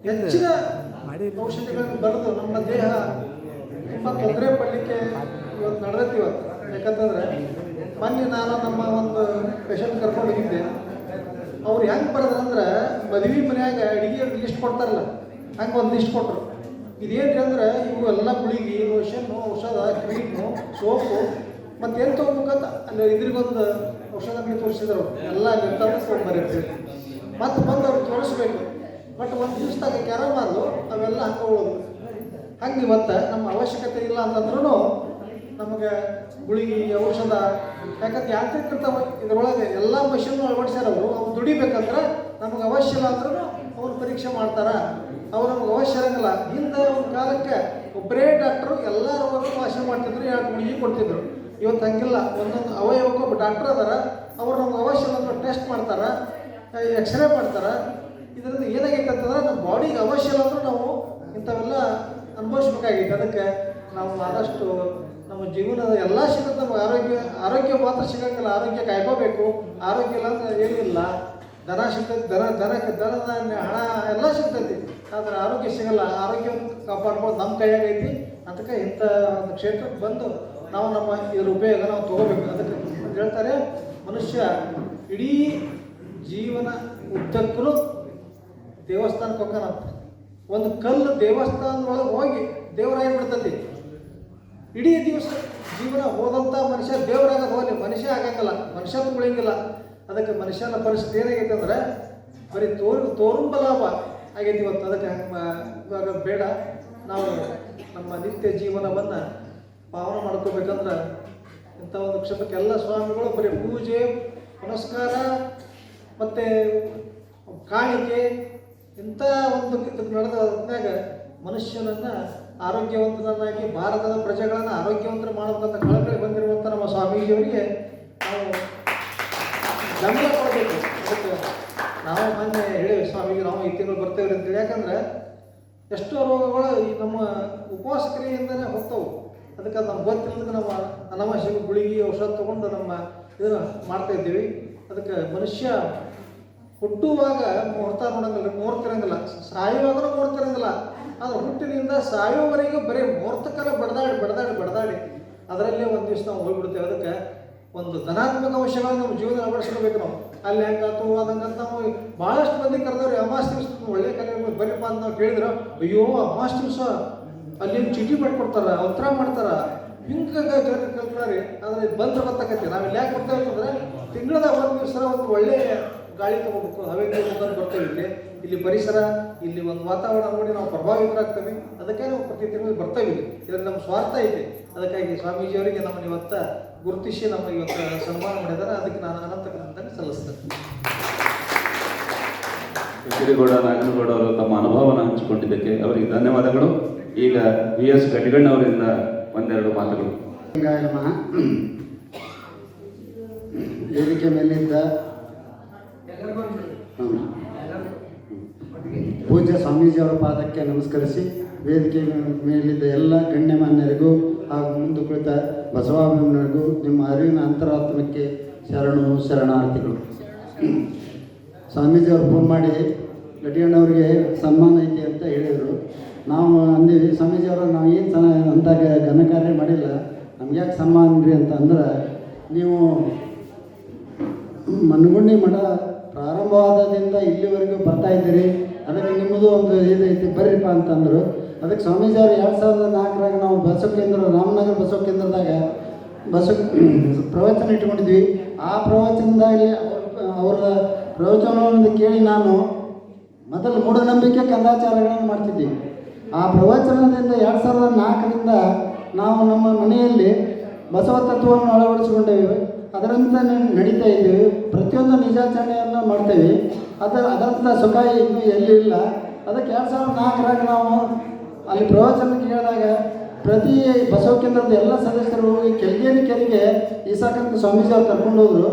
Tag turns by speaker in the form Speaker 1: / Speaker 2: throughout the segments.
Speaker 1: ಹೆಚ್ಚಿನ ಔಷಧಿಗಳನ್ನು ಬರೆದು ನಮ್ಮ ದೇಹ ತುಂಬ ತೊಂದರೆ ಪಡಲಿಕ್ಕೆ ಇವತ್ತು ನಡೆದೈತಿ ಇವತ್ತು. ಯಾಕಂತಂದರೆ ಮೊನ್ನೆ ನಾನು ನಮ್ಮ ಒಂದು ಪೇಷಂಟ್ ಕರ್ಕೊಂಡು ಹೋಗಿದ್ದೆ. ಅವ್ರು ಹೆಂಗೆ ಬರೋದಂದ್ರೆ ಮದುವೆ ಮನ್ಯಾಗ ಅಡುಗೆ ಲಿಸ್ಟ್ ಕೊಡ್ತಾರಲ್ಲ ಹಂಗೆ ಒಂದು ಲಿಸ್ಟ್ ಕೊಟ್ಟರು. ಇದೇನು ಅಂದ್ರೆ ಇವು ಎಲ್ಲ ಗುಳಿಗೆ, ಲೋಷನ್ನು, ಔಷಧ, ಕ್ರೀಮು, ಸೋಪು ಮತ್ತು ಏನು ತೊಗೊಬೇಕಂತ ಅಲ್ಲಿ ಇದ್ರಿಗೊಂದು ಔಷಧ ಅಂಗಡಿ ತೋರಿಸಿದ್ರು. ಎಲ್ಲ ನಿರ್ತಾವ ತೊಗೊಂಬರಿರ್ತೀವಿ ಮತ್ತು ಬಂದು ಅವ್ರಿಗೆ ತೋರಿಸ್ಬೇಕು. ಬಟ್ ಒಂದು ದಿವಸದಾಗ ಕ್ಯಾರ ಮಾಡಲು ಅವೆಲ್ಲ ಹಂಗೆ ಉಳೋದು. ಹಂಗೆ ಇವತ್ತು ನಮ್ಮ ಅವಶ್ಯಕತೆ ಇಲ್ಲ ಅಂತಂದ್ರೂ ನಮಗೆ ಗುಳಿಗೆ, ಔಷಧ, ಯಾಕಂದ್ರೆ ಯಾಂತ್ರಿಕ ಇರ್ತಾವೆ ಇದರೊಳಗೆ ಎಲ್ಲ ಮಷಿನ್ ಅಳವಡಿಸ್ಯಾರ. ಅವ್ರು ದುಡಿಬೇಕಂದ್ರೆ ನಮಗೆ ಅವಶ್ಯ ಇಲ್ಲ ಅಂದ್ರೂ ಅವ್ರು ಪರೀಕ್ಷೆ ಮಾಡ್ತಾರೆ. ಅವ್ರು ನಮ್ಗೆ ಅವಶ್ಯ ಇರಂಗಿಲ್ಲ. ಹಿಂದೆ ಒಂದು ಕಾಲಕ್ಕೆ ಒಬ್ಬರೇ ಡಾಕ್ಟ್ರು ಎಲ್ಲ ರೋಗಗಳು ವಾಸಿ ಮಾಡ್ತಿದ್ರು, 2 ಗುಳಿಗೆ ಕೊಡ್ತಿದ್ರು. ಇವತ್ತು ಹಂಗಿಲ್ಲ. ಒಂದೊಂದು ಅವಯವಕ್ಕೆ ಒಬ್ಬ ಡಾಕ್ಟ್ರ್ ಅದಾರ. ಅವ್ರು ನಮ್ಗೆ ಅವಶ್ಯ ಇಲ್ಲ ಟೆಸ್ಟ್ ಮಾಡ್ತಾರೆ, ಎಕ್ಸ್ರೇ ಮಾಡ್ತಾರೆ. ಇದರಿಂದ ಏನಾಗೈತೆ ಅಂತಂದ್ರೆ ನಮ್ಮ ಬಾಡಿಗೆ ಅವಶ್ಯ ಇಲ್ಲ ಅಂದ್ರೂ ನಾವು ಇಂಥವೆಲ್ಲ ಅನುಭವಿಸ್ಬೇಕಾಗೈತೆ. ಅದಕ್ಕೆ ನಾವು ಆದಷ್ಟು ನಮ್ಮ ಜೀವನದ ಎಲ್ಲ ಸಿಗುತ್ತೆ. ನಮ್ಗೆ ಆರೋಗ್ಯ ಮಾತ್ರ ಸಿಗೋಂಗಿಲ್ಲ. ಆರೋಗ್ಯ ಕಾಯ್ಕೋಬೇಕು. ಆರೋಗ್ಯ ಇಲ್ಲ ಅಂದ್ರೆ ಏನಿಲ್ಲ. ದನ ಸಿಗ್ತೈತಿ, ದನದ ಹಣ ಎಲ್ಲ ಸಿಗ್ತೈತಿ, ಆದರೆ ಆರೋಗ್ಯ ಸಿಗಲ್ಲ. ಆರೋಗ್ಯ ಕಾಪಾಡ್ಬೋದು ನಮ್ಮ ಕೈಯಾಗೈತಿ. ಅದಕ್ಕೆ ಇಂಥ ಒಂದು ಕ್ಷೇತ್ರಕ್ಕೆ ಬಂದು ನಾವು ನಮ್ಮ ಇದ್ರ ಉಪಯೋಗ ನಾವು ತೊಗೋಬೇಕು. ಅದಕ್ಕೆ ಹೇಳ್ತಾರೆ, ಮನುಷ್ಯ ಇಡೀ ಜೀವನ ಉದ್ದಕ್ಕೂ ದೇವಸ್ಥಾನಕ್ಕೆ ಹೋಗೋಣಂತ. ಒಂದು ಕಲ್ಲು ದೇವಸ್ಥಾನದೊಳಗೆ ಹೋಗಿ ದೇವರಾಗಿಬಿಡ್ತೈತಿ. ಇಡೀ ದಿವಸ ಜೀವನ ಹೋದಂಥ ಮನುಷ್ಯ ದೇವರಾಗ ಹೋಗಲಿ, ಮನುಷ್ಯ ಆಗಂಗಿಲ್ಲ, ಮನುಷ್ಯ ಉಳಿಯಂಗಿಲ್ಲ. ಅದಕ್ಕೆ ಮನುಷ್ಯನ ಪರಿಸ್ಥಿತಿ ಏನಾಗೈತೆ ಅಂದರೆ ಬರೀ ತೋರುಂಬ ಲಾಭ ಆಗೈತಿ ಇವತ್ತು. ಅದಕ್ಕೆ ಇವಾಗ ಬೇಡ. ನಾವು ನಮ್ಮ ನಿತ್ಯ ಜೀವನವನ್ನು ಪಾವನ ಮಾಡ್ಕೋಬೇಕಂದ್ರೆ ಇಂಥ ಒಂದು ಕ್ಷೇತ್ರಕ್ಕೆ ಎಲ್ಲ ಸ್ವಾಮಿಗಳು ಬರೀ ಪೂಜೆ, ಪುನಸ್ಕಾರ ಮತ್ತು ಕಾಣಿಕೆ ಇಂಥ ಒಂದು ಇದಕ್ಕೆ ನಡೆದ ಹೊತ್ನಾಗ ಮನುಷ್ಯನನ್ನು ಆರೋಗ್ಯವಂತನನ್ನಾಗಿ ಭಾರತದ ಪ್ರಜೆಗಳನ್ನು ಆರೋಗ್ಯವಂತರು ಮಾಡಬೇಕಂತ ಕಳಕಳಿ ಬಂದಿರುವಂಥ ನಮ್ಮ ಸ್ವಾಮೀಜಿಯವರಿಗೆ ನಾವು ಬೆಂಬಲ ಕೊಡಬೇಕು. ಅದಕ್ಕೆ ನಾವು ಮೊನ್ನೆ ಹೇಳೇವಿ, ಸ್ವಾಮೀಜಿ ನಾವು ಈ ತಿಂಗಳು ಬರ್ತೇವೆ ಅಂತೇಳಿ. ಯಾಕಂದ್ರೆ ಎಷ್ಟೋ ರೋಗಗಳು ಈ ನಮ್ಮ ಉಪವಾಸ ಕ್ರಿಯೆಯಿಂದನೇ ಹೋಗ್ತಾವೆ. ಅದಕ್ಕೆ ಅದು ನಮ್ಗೆ ಗೊತ್ತಿಲ್ಲದ ನಮ್ಮ ಅನಾವಶ್ಯಕ ಗುಳಿಗೆ, ಔಷಧ ತೊಗೊಂಡು ನಮ್ಮ ಇದನ್ನು ಮಾಡ್ತಾಯಿದ್ದೀವಿ. ಅದಕ್ಕೆ ಮನುಷ್ಯ ಹುಟ್ಟುವಾಗ ಮುಹೂರ್ತ ನೋಡ್ತಿರಂಗಿಲ್ಲ, ಸಾಯುವಾಗಲೂ ನೋಡ್ತಿರಂಗಿಲ್ಲ. ಆದರೆ ಹುಟ್ಟಿನಿಂದ ಸಾಯುವವರೆಗೂ ಬರೀ ಮುಹೂರ್ತಕ್ಕೆಲ್ಲ ಬಡದಾಡಿ ಅದರಲ್ಲೇ ಒಂದು ದಿವಸ ನಾವು ಹೋಗ್ಬಿಡ್ತೇವೆ. ಅದಕ್ಕೆ ಒಂದು ಧನಾತ್ಮಕ ಅಂಶಗಳನ್ನು ನಮ್ಮ ಜೀವನ ಅಳವಡಿಸ್ಕೋಬೇಕು. ನಾವು ಅಲ್ಲಿ ಹೆಂಗಾತು ಅದಂಗಂತ ನಾವು ಭಾಳಷ್ಟು ಮಂದಿ ಕರೆದವ್ರಿ. ಅಮಾವಾಸ್ಯ ದಿವಸ ಒಳ್ಳೆ ಕಲೆ ಬರೀಪ್ಪ ಅಂತ ನಾವು ಕೇಳಿದ್ರೆ, ಅಯ್ಯೋ ಅಮಾವಾಸ್ಯ ದಿವಸ ಅಲ್ಲಿ ಚೀಟಿ ಮಾಡಿಕೊಡ್ತಾರೆ, ಉತ್ತರ ಮಾಡ್ತಾರೆ, ಹಿಂಗೆ ಕಲ್ತಾರೆ. ಆದರೆ ಬಂದ್ರೆ ಗೊತ್ತಾಕೈತಿ. ನಾವು ಇಲ್ಲಿ ಯಾಕೆ ಬರ್ತಾ ಅಂತಂದ್ರೆ ತಿಂಗಳದ ಒಂದು ದಿವಸ ಒಂದು ಒಳ್ಳೆ ಗಾಳಿ ತಗೋಬೇಕು, ಹವೆ ತಗೋಬೇಕು ಬರ್ತೇವೆ. ಇಲ್ಲಿ ಪರಿಸರ, ಇಲ್ಲಿ ಒಂದು ವಾತಾವರಣ ನೋಡಿ ನಾವು ಪ್ರಭಾವಿತರಾಗ್ತೇವೆ. ಅದಕ್ಕೆ ನಾವು ಪ್ರತಿ ತಿಂಗಳು ಬರ್ತೇವೆ. ಇದರಲ್ಲಿ ನಮ್ಮ ಸ್ವಾರ್ಥ ಐತೆ. ಅದಕ್ಕಾಗಿ ಸ್ವಾಮೀಜಿಯವರಿಗೆ ನಮ್ಮನ್ನು ಇವತ್ತು ಗುರುತಿಸಿ ನಮಗೆ ಇವತ್ತು ಸನ್ಮಾನ ಮಾಡಿದ್ದಾರೆ. ಅದಕ್ಕೆ ನಾನು ಅನಂತ ಕೃತಜ್ಞತೆ ಸಲ್ಲಿಸ್ತೇನೆ.
Speaker 2: ಕಿರಿಗೌಡ ನಾಗನಗೌಡ ಅವರು ತಮ್ಮ ಅನುಭವವನ್ನು ಹಂಚಿಕೊಂಡಿದ್ದಕ್ಕೆ ಅವರಿಗೆ ಧನ್ಯವಾದಗಳು. ಈಗ VS ಗಡಿಗಣ್ಣವರಿಂದ ಒಂದೆರಡು ಮಾತುಗಳು.
Speaker 3: ವೇದಿಕೆ ಮೇಲಿದ್ದ ಪೂಜ್ಯ ಸ್ವಾಮೀಜಿಯವರ ಪಾದಕ್ಕೆ ನಮಸ್ಕರಿಸಿ, ವೇದಿಕೆ ಮೇಲಿದ್ದ ಎಲ್ಲ ಗಣ್ಯಮಾನ್ಯರಿಗೂ ಹಾಗೂ ಮುಂದೆ ಕುಳಿತ ಬಸವಾಭಿಮನರಿಗೂ ನಿಮ್ಮ ಅರಿವಿನ ಅಂತರಾತ್ಮಕ್ಕೆ ಶರಣಾರ್ಥಿಗಳು. ಸ್ವಾಮೀಜಿಯವರು ಫೋನ್ ಮಾಡಿ ಗಡಿಗಣ್ಣವ್ರಿಗೆ ಸನ್ಮಾನ ಐತಿ ಅಂತ ಹೇಳಿದರು. ನಾವು ಅಂದೀವಿ, ಸ್ವಾಮೀಜಿಯವರು ನಾವು ಏನು ಅಂಥ ಘನ ಕಾರ್ಯ ಮಾಡಿಲ್ಲ, ನಮ್ಗೆ ಯಾಕೆ ಸನ್ಮಾನ ರೀ ಅಂತ ಅಂದ್ರೆ, ನೀವು ಮನಗುಂಡಿ ಮಠ ಪ್ರಾರಂಭವಾದದಿಂದ ಇಲ್ಲಿವರೆಗೂ ಬರ್ತಾ ಇದ್ದೀರಿ, ಅದಕ್ಕೆ ನಿಮ್ಮದು ಒಂದು ಇದೈತಿ ಬರ್ರಿಪ್ಪ ಅಂತಂದರು. ಅದಕ್ಕೆ ಸ್ವಾಮೀಜಿಯವರು 2004ರಾಗ ನಾವು ಬಸವ ಕೇಂದ್ರ, ರಾಮನಗರ ಬಸವ ಕೇಂದ್ರದಾಗ ಪ್ರವಚನ ಇಟ್ಕೊಂಡಿದ್ವಿ. ಆ ಪ್ರವಚನದಲ್ಲಿ ಅವರ ಪ್ರವಚನವನ್ನು ಕೇಳಿ ನಾನು ಮೊದಲು ಮೂಢನಂಬಿಕೆ ಕಂದಾಚಾರಗಳನ್ನು ಮಾಡ್ತಿದ್ದೀವಿ. ಆ ಪ್ರವಚನದಿಂದ 2004ರಿಂದ ನಾವು ನಮ್ಮ ಮನೆಯಲ್ಲಿ ಬಸವ ತತ್ವವನ್ನು ಅಳವಡಿಸಿಕೊಂಡೇವೆ. ಅದರಂತೆ ನಡೀತಾ ಇದ್ದೀವಿ. ಪ್ರತಿಯೊಂದು ನಿಜಾಚರಣೆಯನ್ನು ಮಾಡ್ತೇವೆ. ಅದರಂಥ ಸುಖ ಇನ್ನೂ ಎಲ್ಲಿ ಇಲ್ಲ. ಅದಕ್ಕೆ 2004ರಾಗ ನಾವು ಅಲ್ಲಿ ಪ್ರವಚನ ಕೇಳಿದಾಗ ಪ್ರತಿ ಬಸವ ಕೇಂದ್ರದ ಎಲ್ಲ ಸದಸ್ಯರು ಹೋಗಿ ಕೆಳಗೇರಿ ಕೆರೆಗೆ ಈಸಾಕಂತ ಸ್ವಾಮೀಜಿಯವ್ರು ಕರ್ಕೊಂಡು ಹೋದರು.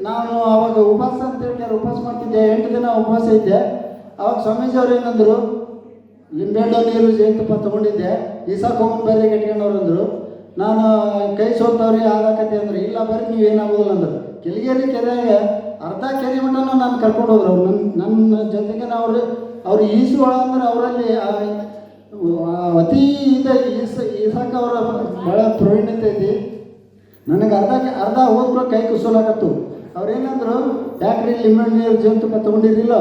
Speaker 3: ನಾನು ಆವಾಗ ಉಪವಾಸ ಅಂತೇಳಿ ಉಪವಾಸ ಮಾಡ್ತಿದ್ದೆ, 8 ದಿನ ಉಪವಾಸ ಇದ್ದೆ. ಆವಾಗ ಸ್ವಾಮೀಜಿಯವ್ರು ಏನಂದರು, ಲಿಂಬೆಹಣ್ಣು ನೀರು ಜೇನುತುಪ್ಪ ತೊಗೊಂಡಿದ್ದೆ, ಈಸಾಕ್ ಹೋಗಿ ಬರ್ರಿ ಗಟ್ಟಿಗಣ್ಣವ್ರು ಅಂದರು. ನಾನು ಕೈ ಸೋತವ್ರಿ ಆದಾಕತಿ ಅಂದ್ರೆ, ಇಲ್ಲ ಬರ್ರಿ ನೀವು ಏನಾಗೋದಿಲ್ಲ ಅಂದರು. ಕೆಳಗೇರಿ ಕೆರೆಯಾಗ ಅರ್ಧ ಕೆರೆ ಮಟ್ಟನೂ ನಾನು ಕರ್ಕೊಂಡು ಹೋದ್ರು. ಅವ್ರು ನನ್ನ ಜೊತೆಗೆ ನಾವು ಅವ್ರು ಈಸುಗಳ ಅಂದ್ರೆ ಅವರಲ್ಲಿ ಅತಿ ಈಸಾಕ ಅವರ ಭಾಳ ಪ್ರವೀಣ್ಯತೆ ಐತಿ. ನನಗೆ ಅರ್ಧ ಹೋದ್ರೂ ಕೈ ಕುಸೋಲಾಗತ್ತು. ಅವ್ರೇನಂದ್ರು ಯಾಕ್ರಿ ಲಿಂಬೆಹಣ್ಣು ನೀರು ಜೇನುತುಪ್ಪ ತೊಗೊಂಡಿರಲಿಲ್ಲ,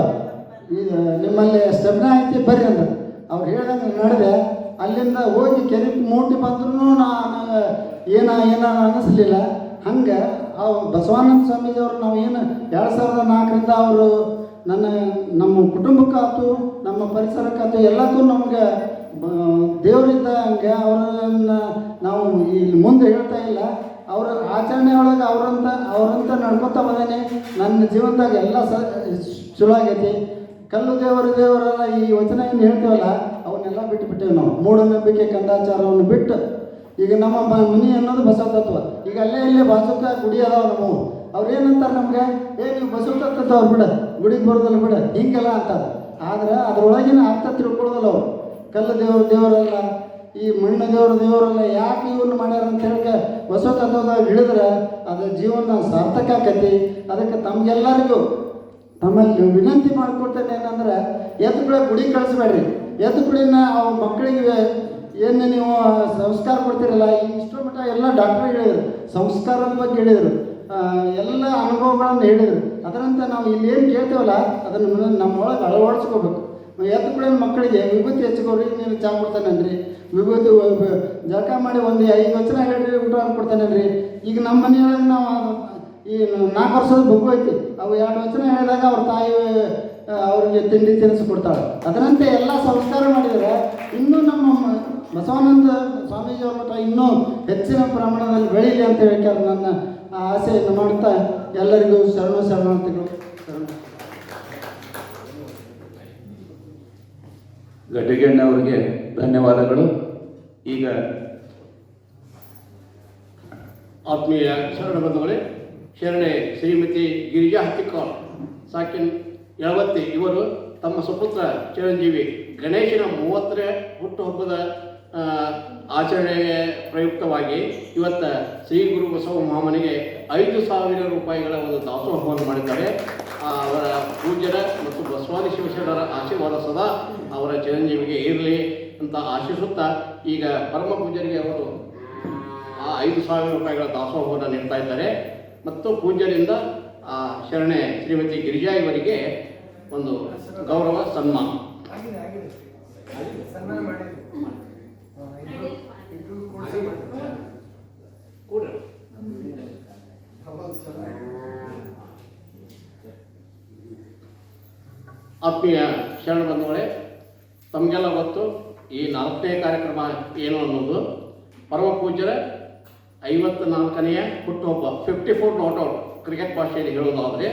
Speaker 3: ಈಗ ನಿಮ್ಮಲ್ಲಿ ಸ್ಟೆಪ್ನ ಐತಿ ಬರ್ರಿ ಅಂದ್ರೆ ಅವ್ರು ಹೇಳ್ದಂಗೆ ನಡೆದೆ. ಅಲ್ಲಿಂದ ಹೋಗಿ ಕೆರೆ ಮೂಟಿ ಬಂದ್ರೂ ನಾನು ಏನ ಅನ್ನಿಸ್ಲಿಲ್ಲ. ಹಂಗೆ ಆ ಬಸವಾನಂದ ಸ್ವಾಮೀಜಿಯವರು ನಾವು ಏನು 2004ರಿಂದ ಅವರು ನಮ್ಮ ಕುಟುಂಬಕ್ಕಾಯ್ತು ನಮ್ಮ ಪರಿಸರಕ್ಕಾಯ್ತು ಎಲ್ಲಕ್ಕೂ ನಮ್ಗೆ ದೇವರಿದ್ದ ಹಂಗೆ ಅವರನ್ನು ನಾವು ಇಲ್ಲಿ ಮುಂದೆ ಹೇಳ್ತಾ ಇಲ್ಲ. ಅವರ ಆಚರಣೆ ಒಳಗೆ ಅವರಂತ ನಡ್ಕೊತಾ ಬಂದೇನೆ. ನನ್ನ ಜೀವನದಾಗ ಎಲ್ಲ ಚಲೋ ಆಗೈತಿ. ಕಲ್ಲು ದೇವರೆಲ್ಲ ಈ ವಚನ ಏನು ಹೇಳ್ತೇವಲ್ಲ ಅವನ್ನೆಲ್ಲ ಬಿಟ್ಟುಬಿಟ್ಟೇವೆ ನಾವು. ಮೂಢನಂಬಿಕೆ ಕಂದಾಚಾರವನ್ನು ಬಿಟ್ಟು ಈಗ ನಮ್ಮ ಮನೆ ಅನ್ನೋದು ಬಸವ ತತ್ವ. ಈಗ ಅಲ್ಲೇ ಬಾಜುಕ ಗುಡಿ ಅದಾವ ನಮ್ಮವು. ಅವ್ರು ಏನಂತಾರೆ ನಮಗೆ, ನೀವು ಬಸವ ತತ್ವ ಅವ್ರು ಬಿಡ, ಗುಡಿಗೆ ಬರೋದಲ್ಲ ಬಿಡ, ಹಿಂಗೆಲ್ಲ ಅಂತಾರೆ. ಆದ್ರೆ ಅದರೊಳಗಿನ ಅರ್ಥ ತಿಳ್ಕೊಳ್ಳೋದಲ್ಲ ಅವರು. ಕಲ್ಲು ದೇವರಲ್ಲ, ಈ ಮಣ್ಣು ದೇವರಲ್ಲ, ಯಾಕೆ ಇವನ್ನು ಮಾಡ್ಯಾರ ಅಂತ ಹೇಳಿ ಬಸವ ತತ್ವದಾಗ ಇಳಿದ್ರೆ ಅದು ಜೀವನ ಸಾರ್ಥಕ ಆಕೈತಿ. ಅದಕ್ಕೆ ತಮಗೆಲ್ಲರಿಗೂ ತಮ್ಮಲ್ಲಿ ವಿನಂತಿ ಮಾಡ್ಕೊಡ್ತೇನೆ ಏನಂದ್ರೆ, ಎದ್ದು ಕೂಡ ಗುಡಿ ಕಳಿಸ್ಬೇಡ್ರಿ. ಎದ್ದು ಕುಡಿನ ಅವು ಮಕ್ಕಳಿಗೆ ಏನು ನೀವು ಸಂಸ್ಕಾರ ಕೊಡ್ತೀರಲ್ಲ, ಇಷ್ಟೋ ಮಟ್ಟ ಎಲ್ಲ ಡಾಕ್ಟ್ರು ಹೇಳಿದರು, ಸಂಸ್ಕಾರದ ಬಗ್ಗೆ ಹೇಳಿದರು, ಎಲ್ಲ ಅನುಭವಗಳನ್ನು ಹೇಳಿದರು. ಅದರಂತೆ ನಾವು ಇಲ್ಲಿ ಏನು ಕೇಳ್ತೇವಲ್ಲ ಅದನ್ನು ನಮ್ಮೊಳಗೆ ಅಳವಡಿಸ್ಕೋಬೇಕು. ಎದ್ದು ಕೂಡ ಮಕ್ಕಳಿಗೆ ವಿಭೂತಿ ಹಚ್ಕೋರಿ, ನೀನು ಚಾ ಕೊಡ್ತಾನೇನ್ರಿ, ವಿಭೂತಿ ಜಳಕ ಮಾಡಿ ಒಂದು 5 ವಚನ ಹೇಳ್ರಿ, ಊಟ ಕೊಡ್ತಾನೇನ್ರಿ. ಈಗ ನಮ್ಮ ಮನೆಯೊಳಗೆ ನಾವು ಈ 4 ವರ್ಷದ ಮಗು ಐತಿ, ಅವು 2 ವಚನ ಹೇಳಿದಾಗ ಅವ್ರ ತಾಯಿ ಅವ್ರಿಗೆ ತಿಂಡಿ ತಿನಿಸ್ಕೊಡ್ತಾಳೆ. ಅದರಂತೆ ಎಲ್ಲ ಸಂಸ್ಕಾರ ಮಾಡಿದರೆ ಇನ್ನೂ ನಮ್ಮ ಬಸವಾನಂದ ಸ್ವಾಮೀಜಿಯವ್ರ ಮಟ್ಟ ಇನ್ನೂ ಹೆಚ್ಚಿನ ಪ್ರಮಾಣದಲ್ಲಿ ಬೆಳೀಲಿ ಅಂತ ಹೇಳ್ತಾರೆ. ನನ್ನ ಆಸೆಯನ್ನು ಮಾಡ್ತಾ ಎಲ್ಲರಿಗೂ ಶರಣಾರ್ಥಿಗಳು.
Speaker 2: ಗಡ್ಡಿಗೆಣ್ಣವರಿಗೆ ಧನ್ಯವಾದಗಳು. ಈಗ
Speaker 4: ಆತ್ಮೀಯ ಶರಣ ಬಂಧುಗಳೇ, ಶರಣೆ ಶ್ರೀಮತಿ ಗಿರಿಜಾ ಹತ್ತಿಕಾಳ್ ಸಾಕಿನ್ ಯಳವತ್ತಿ ಇವರು ತಮ್ಮ ಸುಪುತ್ರ ಚಿರಂಜೀವಿ ಗಣೇಶನ 30ನೇ ಹುಟ್ಟುಹಬ್ಬದ ಆಚರಣೆಗೆ ಪ್ರಯುಕ್ತವಾಗಿ ಇವತ್ತು ಶ್ರೀ ಗುರು ಬಸವ ಮಹಾಮನೆಗೆ 5,000 ರೂಪಾಯಿಗಳ ಒಂದು ದಾಸೋಹವನ್ನು ಮಾಡಿದ್ದಾರೆ. ಅವರ ಪೂಜ್ಯರ ಮತ್ತು ಬಸವಾದಿ ಶಿವಶರಣರ ಆಶೀರ್ವಾದ ಸದಾ ಅವರ ಚಿರಂಜೀವಿಗೆ ಇರಲಿ ಅಂತ ಆಶಿಸುತ್ತಾ, ಈಗ ಪರಮ ಪೂಜ್ಯರಿಗೆ ಅವರು ಆ 5,000 ರೂಪಾಯಿಗಳ ದಾಸೋಹವನ್ನು ನೀಡ್ತಾ ಇದ್ದಾರೆ. ಮತ್ತು ಪೂಜ್ಯರಿಂದ ಶರಣೆ ಶ್ರೀಮತಿ ಗಿರಿಜಾ ಇವರಿಗೆ ಒಂದು ಗೌರವ ಸನ್ಮಾನ. ಆತ್ಮೀಯ ಶರಣ ಬಂಧುಗಳೇ, ತಮಗೆಲ್ಲ ಗೊತ್ತು ಈ 4ನೇ ಕಾರ್ಯಕ್ರಮ ಏನು ಅನ್ನೋದು. ಪರಮ ಪೂಜ್ಯರ 54ನೇ ಹುಟ್ಟುಹಬ್ಬ, 54 ನಾಟ್ ಔಟ್ ಕ್ರಿಕೆಟ್ ಭಾಷೆಯಲ್ಲಿ ಹೇಳೋದಾದರೆ,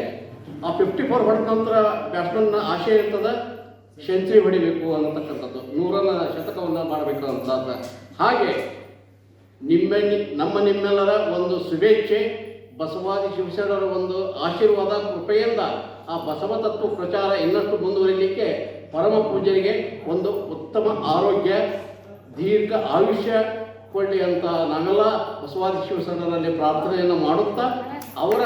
Speaker 4: ಆ 54 ಹೊಡೆದ ನಂತರ ಬ್ಯಾಟ್ಸ್ಮನ್ನ ಆಶೆ ಇರ್ತದೆ ಸೆಂಚುರಿ ಹೊಡಿಬೇಕು ಅನ್ನತಕ್ಕಂಥದ್ದು, 100ರ ಶತಕವನ್ನು ಮಾಡಬೇಕು ಅಂತ. ಹಾಗೆ ನಿಮ್ಮೆಲ್ಲರ ಒಂದು ಶುಭೇಚ್ಛೆ, ಬಸವಾದಿ ಶಿವಶರಣರ ಒಂದು ಆಶೀರ್ವಾದ ಕೃಪೆಯಿಂದ ಆ ಬಸವ ತತ್ವ ಪ್ರಚಾರ ಇನ್ನಷ್ಟು ಮುಂದುವರಿಲಿಕ್ಕೆ ಪರಮ ಪೂಜ್ಯರಿಗೆ ಒಂದು ಉತ್ತಮ ಆರೋಗ್ಯ, ದೀರ್ಘ ಆಯುಷ್ಯ ಕೊಡಲಿ ಅಂತ ನಾವೆಲ್ಲ ಬಸವಾದಿ ಶಿವಶರಣರಲ್ಲಿ ಪ್ರಾರ್ಥನೆಯನ್ನು ಮಾಡುತ್ತಾ, ಅವರ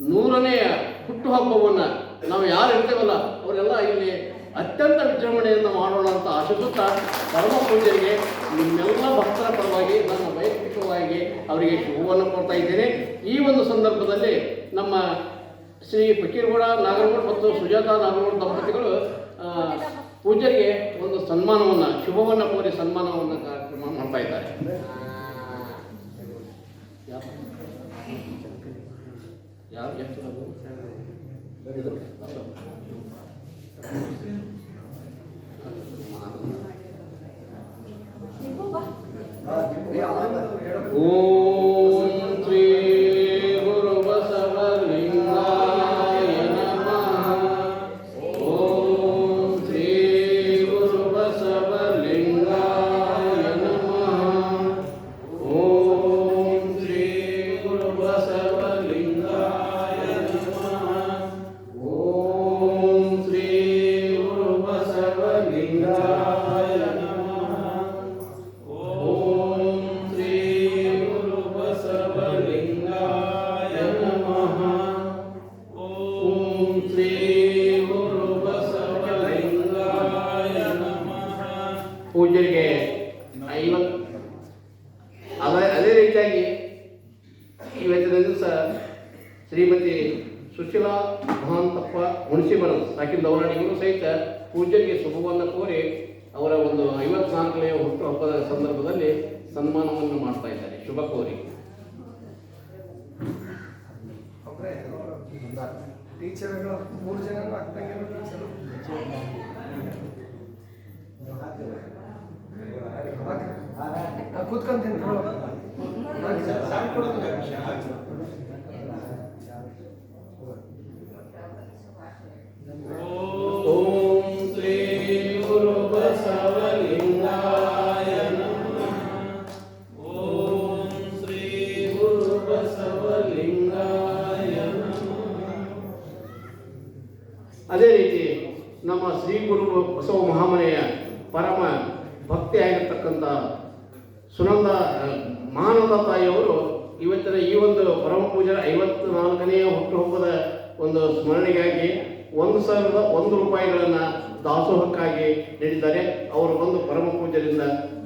Speaker 4: 100ನೇ ಹುಟ್ಟುಹಬ್ಬವನ್ನು ನಾವು ಯಾರು ಇರ್ತೇವಲ್ಲ ಅವರೆಲ್ಲ ಇಲ್ಲಿ ಅತ್ಯಂತ ವಿಜೃಂಭಣೆಯನ್ನು ಮಾಡೋಣ ಅಂತ ಆಶಿಸುತ್ತಾ, ಪರಮ ಪೂಜ್ಯರಿಗೆ ನಿಮ್ಮೆಲ್ಲ ಭಕ್ತರ ಪರವಾಗಿ ನನ್ನ ವೈಯಕ್ತಿಕವಾಗಿ ಅವರಿಗೆ ಶುಭವನ್ನು ಕೊಡ್ತಾ ಇದ್ದೇನೆ. ಈ ಒಂದು ಸಂದರ್ಭದಲ್ಲಿ ನಮ್ಮ ಶ್ರೀ ಫಕೀರಗೌಡ ನಾಗರಗೌಡ ಮತ್ತು ಸುಜಾತಾ ನಾಗರಗೌಡ ದಂಪತಿಗಳು ಪೂಜ್ಯರಿಗೆ ಒಂದು ಸನ್ಮಾನವನ್ನು, ಶುಭವನ್ನು ಕೋರಿ ಸನ್ಮಾನವನ್ನು ಕಾರ್ಯಕ್ರಮ ಮಾಡ್ತಾ ಇದ್ದಾರೆ. ಯಾರು ಎಷ್ಟು ಓಂ ಶ್ರೀ ಗುರು ಬಸವಲಿಂಗಾಯ ನಮಃ. ಓಂ ಶ್ರೀ ಗುರು ಬಸವಲಿಂಗಾಯ ನಮಃ. ಓಂ ಶ್ರೀ ಗುರು ಬಸವಲಿಂಗಾಯ ನಮಃ. ಓಂ ಶ್ರೀ ಪೂಜ್ಯರಿಗೆ 50 ಅದೇ ರೀತಿಯಾಗಿ ಇವತ್ತಿನ ದಿವಸ ಶ್ರೀಮತಿ ಸುಶೀಲಾ ಮಹಾಂತಪ್ಪ ಹುಣಸಿಮರ ಸಾಕಿನ ದೌರಾಣಿಗರು ಸಹಿತ ಪೂಜ್ಯರಿಗೆ ಶುಭವನ್ನು ಕೋರಿ ಅವರ ಒಂದು 54ನೇ ಹುಟ್ಟುಹಬ್ಬದ ಸಂದರ್ಭದಲ್ಲಿ ಸನ್ಮಾನವನ್ನು ಮಾಡ್ತಾ ಇದ್ದಾರೆ. ಶುಭ ಕೋರಿ.
Speaker 1: ಟೀಚರ್ಗಳು 3 ಜನ ಆಗ್ತಂಗೆ ಟೀಚರು ಕೂತ್ಕೊಂತೀನಿ.
Speaker 4: ಓಂ ಶ್ರೀ ಗುರು ಬಸವಲಿಂಗಾಯ ನಮಃ. ಓಂ ಶ್ರೀ ಗುರು ಬಸವಲಿಂಗಾಯ ನಮಃ. ಅದೇ ರೀತಿ ನಮ್ಮ ಶ್ರೀ ಗುರು ಬಸವ ಮಹಾಮನೆಯ ಪರಮ ಭಕ್ತಿಯಾಗಿರ್ತಕ್ಕಂಥ ಸುನಂದ ಮಹಾನಂದ ತಾಯಿಯವರು ಇವತ್ತಿನ ಈ ಒಂದು ಪರಮ ಪೂಜೆಯ 54ನೇ ಹುಟ್ಟುಹಬ್ಬದ ಒಂದು ಸ್ಮರಣೆಗಾಗಿ 1,001 ರೂಪಾಯಿಗಳನ್ನು ದಾಸೋಹಕ್ಕಾಗಿ ನೀಡಿದ್ದಾರೆ. ಅವರು ಒಂದು ಪರಮ ಪೂಜೆಯಿಂದ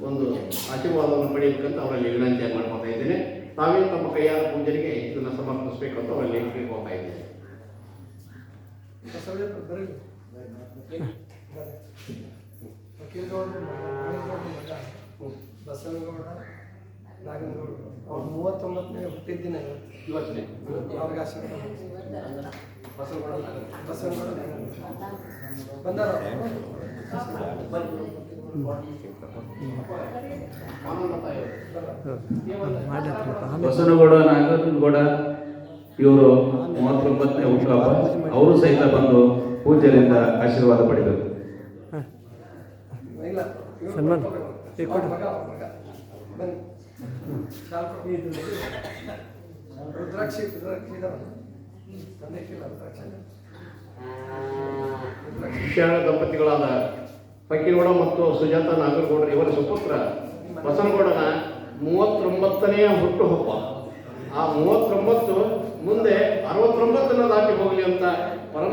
Speaker 4: ಒಂದು ಆಶೀರ್ವಾದವನ್ನು ಪಡೆಯಬೇಕಂತ ಅವರಲ್ಲಿ ವಿನಂತಿ ಮಾಡ್ಕೊತಾ ಇದ್ದೇನೆ. ತಾವೇ ತಮ್ಮ ಕೈಯಾದ ಪೂಜೆಗೆ ಇದನ್ನು ಸಮರ್ಪಿಸಬೇಕಂತ ಅವರಲ್ಲಿ ಕೇಳ್ಕೊತಾ ಇದ್ದೇನೆ.
Speaker 1: ಬಸವನಗೌಡ ನಾಗನಗೌಡರು ಅವ್ರು 39ನೇ ಹುಟ್ಟಿದ್ದಿನ
Speaker 4: ಇವತ್ತೇ
Speaker 1: ಅವ್ರಿಗೆ ಆಶೀರ್ವಾದ ಬಸವನಗೌಡ ಬಂದಾರ.
Speaker 2: ಬಸವನಗೌಡ ನಾಗನಗೌಡ ಇವರು 39ನೇ ಹುಟ್ಟುಹಬ್ಬ. ಅವರು ಸಹಿತ ಬಂದು ಪೂಜ್ಯರಿಂದ ಆಶೀರ್ವಾದ ಪಡೆದರು.
Speaker 1: ಇಲ್ಲ
Speaker 5: ಸನ್ಮಾನ
Speaker 1: ರುದ್ರಾಕ್ಷಿ
Speaker 4: ಶಿಕ್ಷಣ ದಂಪತಿಗಳಾದ ಫಕೀರಗೌಡ ಮತ್ತು ಸುಜಾತ ನಾಗರಗೌಡರು ಇವರ ಸುಪುತ್ರ ಬಸವನಗೌಡನ 39ನೇ ಹುಟ್ಟುಹಬ್ಬ. ಆ 39 ಮುಂದೆ 69ನ್ನು ದಾಟಿ ಹೋಗಲಿ ಅಂತ ಪರಮ